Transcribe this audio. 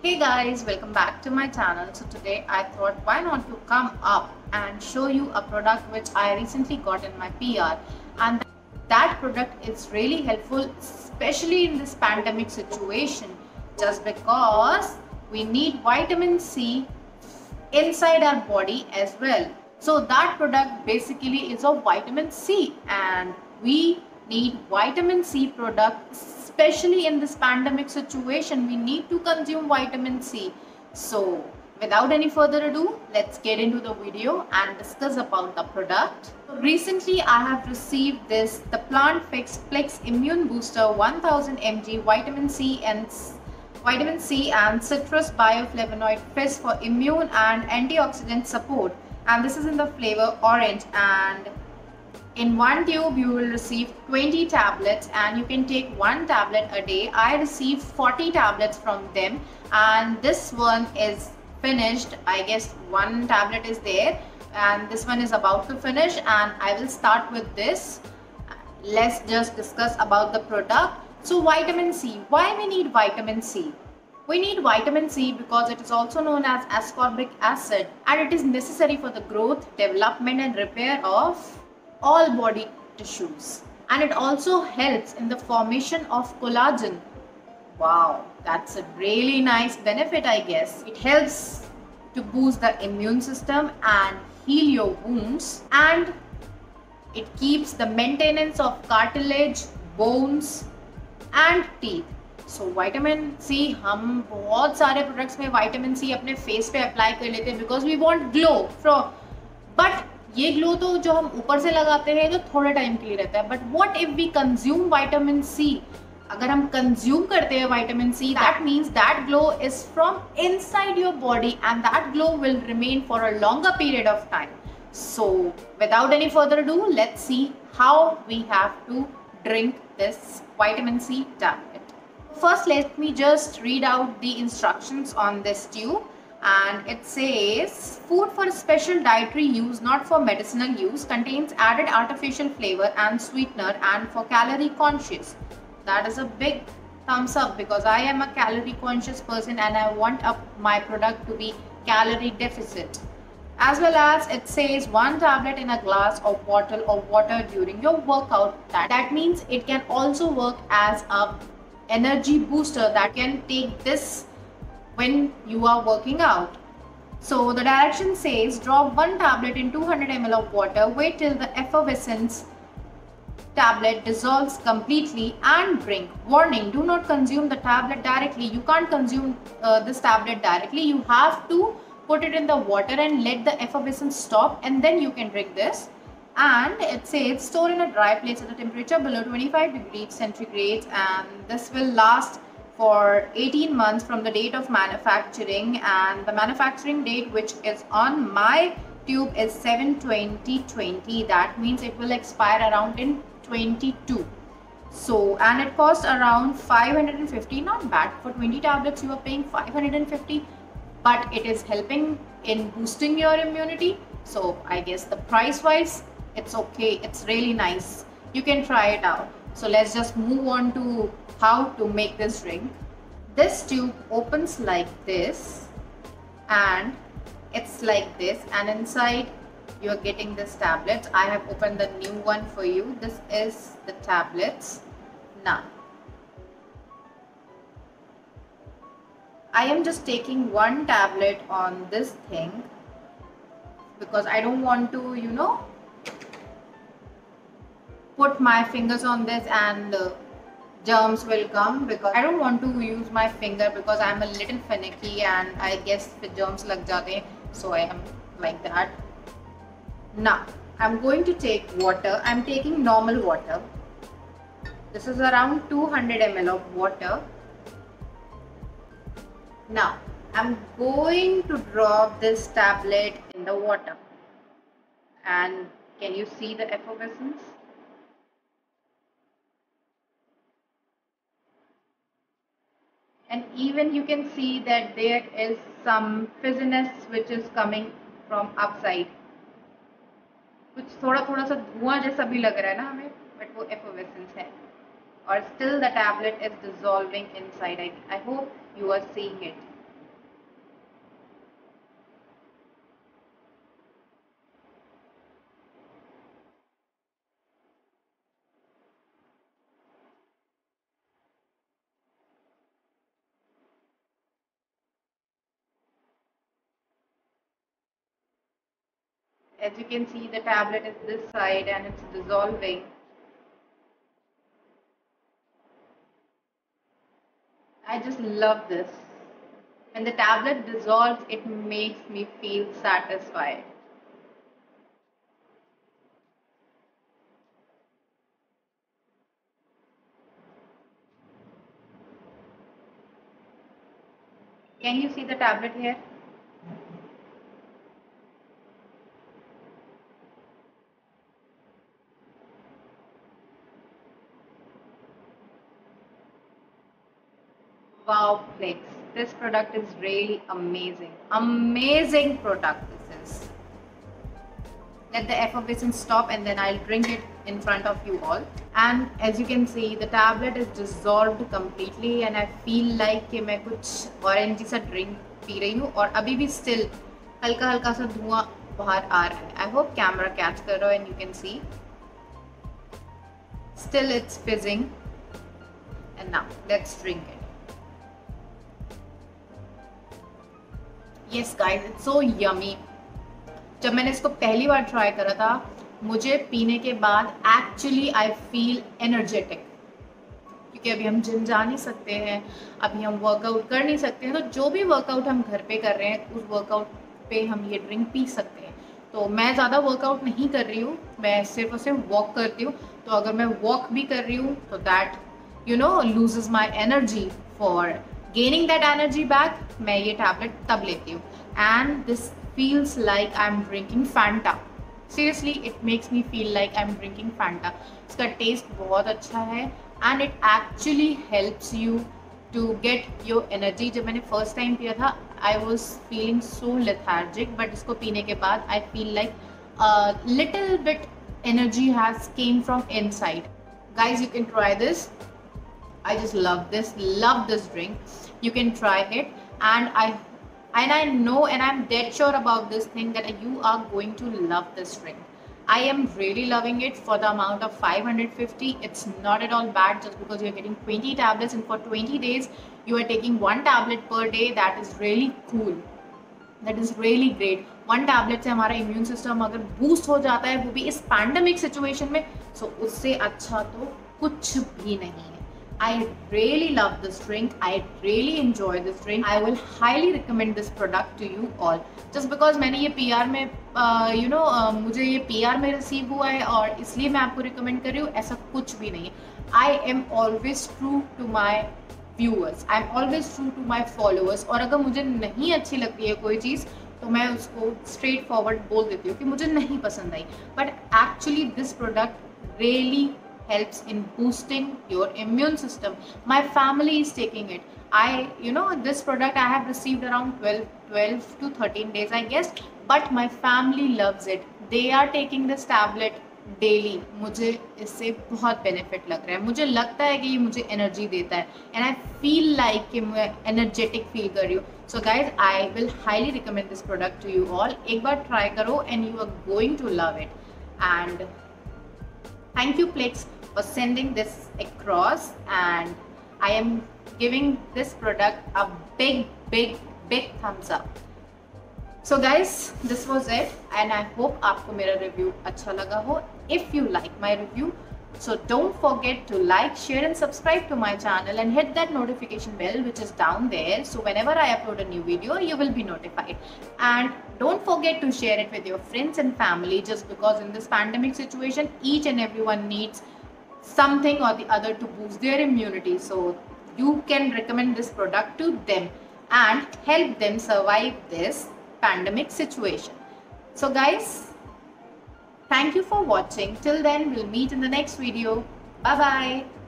Hey guys, welcome back to my channel. So today I thought why not to come up and show you a product which I recently got in my PR, and that product is really helpful especially in this pandemic situation, just because we need vitamin C inside our body as well. So that product basically is of vitamin C, and we need vitamin C product especially in this pandemic situation. We need to consume vitamin C. So without any further ado, let's get into the video and discuss about the product. Recently I have received the Plant Fix Plex Immune Booster 1000 mg Vitamin C and citrus bioflavonoid fizz for immune and antioxidant support, and this is in the flavor orange, and in one tube you will receive 20 tablets and you can take one tablet a day. I received 40 tablets from them and this one is finished. I guess one tablet is there and this one is about to finish, and I will start with this. Let's just discuss about the product. So vitamin C, why we need vitamin C? We need vitamin C because it is also known as ascorbic acid, and it is necessary for the growth, development and repair of all body tissues. And it also helps in the formation of collagen. Wow, that's a really nice benefit, I guess. It helps to boost the immune system and heal your wounds, and it keeps the maintenance of cartilage, bones and teeth. So vitamin C हम बहुत सारे products में vitamin C अपने face पे apply कर लेते हैं because we want glow from, but ये ग्लो तो जो हम ऊपर से लगाते हैं तो थोड़े टाइम के लिए रहता है. But what if we consume vitamin C? अगर हम कंज्यूम करते हैं vitamin C, that means that glow is from inside your body and that glow will remain for a longer period of time. So without any further ado, let's see how we have to drink this vitamin C tablet. First, let me just read out the instructions on this tube, and it says food for special dietary use, not for medicinal use, contains added artificial flavor and sweetener and for calorie conscious. That is a big thumbs up because I am a calorie conscious person and I want my product to be calorie deficit. As well as it says one tablet in a glass or bottle of water during your workout. That means it can also work as a energy booster that can take this when you are working out. So the direction says drop one tablet in 200 ml of water, wait till the effervescence tablet dissolves completely and drink. Warning, do not consume the tablet directly. You can't consume this tablet directly. You have to put it in the water and let the effervescence stop, and then you can drink this. And it says store in a dry place at a temperature below 25 degrees centigrade, and this will last for 18 months from the date of manufacturing, and the manufacturing date which is on my tube is 7/20/20. That means it will expire around in 22. So, and it costs around 550. Not bad for 20 tablets. You are paying 550, but it is helping in boosting your immunity. So I guess the price wise it's okay, it's really nice. You can try it out. So let's just move on to how to make this drink. This tube opens like this and it's like this, and inside you're getting this tablets. I have opened the new one for you. This is the tablets. Now I am just taking one tablet on this thing because I don't want to, put my fingers on this and germs will come, because I don't want to use my finger because I'm a little finicky and I guess the germs lag jate hain, so I am like that. Now I'm going to take water. I'm taking normal water. This is around 200 ml of water. Now I'm going to drop this tablet in the water, and can you see the effervescence? And even you can see that there is some fizziness which is coming from upside. कुछ थोड़ा थोड़ा सा धुआं जैसा भी लग रहा है ना हमें, बट वो effervescence है. Or still the tablet is dissolving inside. I hope you are seeing it. As you can see, the tablet is this side and it's dissolving. I just love this. When the tablet dissolves, it makes me feel satisfied. Can you see the tablet here? Wow, Plex. This product is really amazing. Amazing product this is. Let the effervescence stop and then I'll drink it in front of you all. And as you can see, the tablet is dissolved completely and I feel like कि मैं कुछ orange सा drink P रही हूँ और अभी भी still हल्का हल्का सा धुआं बाहर आ रहा है. I hope camera catch कर रहा है and you can see. Still it's fizzing. And now let's drink it. Yes guys, it's so yummy. जब मैंने इसको पहली बार ट्राई करा था, मुझे पीने के बाद एक्चुअली आई फील एनर्जेटिक, क्योंकि अभी हम जिम जा नहीं सकते हैं, अभी हम वर्कआउट कर नहीं सकते हैं, तो जो भी वर्कआउट हम घर पे कर रहे हैं उस वर्कआउट पे हम ये ड्रिंक पी सकते हैं. तो मैं ज़्यादा वर्कआउट नहीं कर रही हूँ, मैं सिर्फ और सिर्फ वॉक करती हूँ. तो अगर मैं वॉक भी कर रही हूँ तो that loses my energy. For gaining that energy back मैं ये टैबलेट तब लेती हूँ. And this feels like I'm drinking Fanta. Seriously, it makes me feel like I'm drinking Fanta. इसका टेस्ट बहुत अच्छा है and it actually helps you to get your energy. जब मैंने first time पिया था, I was feeling so lethargic, but इसको पीने के बाद I feel like a little bit energy has came from inside. Guys, you can try this. I just love this drink. You can try it, and I know and I'm dead sure about this thing that you are going to love this drink. I am really loving it for the amount of 550. It's not at all bad just because you're getting 20 tablets and for 20 days you are taking one tablet per day. That is really cool. That is really great. One tablet से हमारा immune system अगर boost हो जाता है, वो भी इस pandemic situation में, so उससे अच्छा तो कुछ भी नहीं है. I really love this drink. I really enjoy this drink. I will highly recommend this product to you all. Just because मैंने ये PR में मुझे ये PR में रिसीव हुआ है और इसलिए मैं आपको रिकमेंड कर रही हूँ, ऐसा कुछ भी नहीं है. I am always true to my viewers. I am always true to my followers. और अगर मुझे नहीं अच्छी लगती है कोई चीज़ तो मैं उसको स्ट्रेट फॉरवर्ड बोल देती हूँ कि मुझे नहीं पसंद आई. But actually this product really helps in boosting your immune system. My family is taking it. This product I have received around 12 to 13 days I guess, but my family loves it. They are taking this tablet daily. मुझे इससे बहुत benefit लग रहा है. मुझे लगता है कि ये मुझे energy देता है and I feel like कि मैं energetic feel कर रही हूँ. So guys, I will highly recommend this product to you all. एक बार try करो and you are going to love it. And thank you Plex for sending this across, and I am giving this product a big thumbs up. So guys, this was it and I hope आपको मेरा review अच्छा लगा हो. If you like my review, so don't forget to like, share and subscribe to my channel and hit that notification bell which is down there, so whenever I upload a new video you will be notified. And don't forget to share it with your friends and family, just because in this pandemic situation each and everyone needs something or the other to boost their immunity. So you can recommend this product to them and help them survive this pandemic situation. So guys, thank you for watching. Till then, we'll meet in the next video. Bye bye.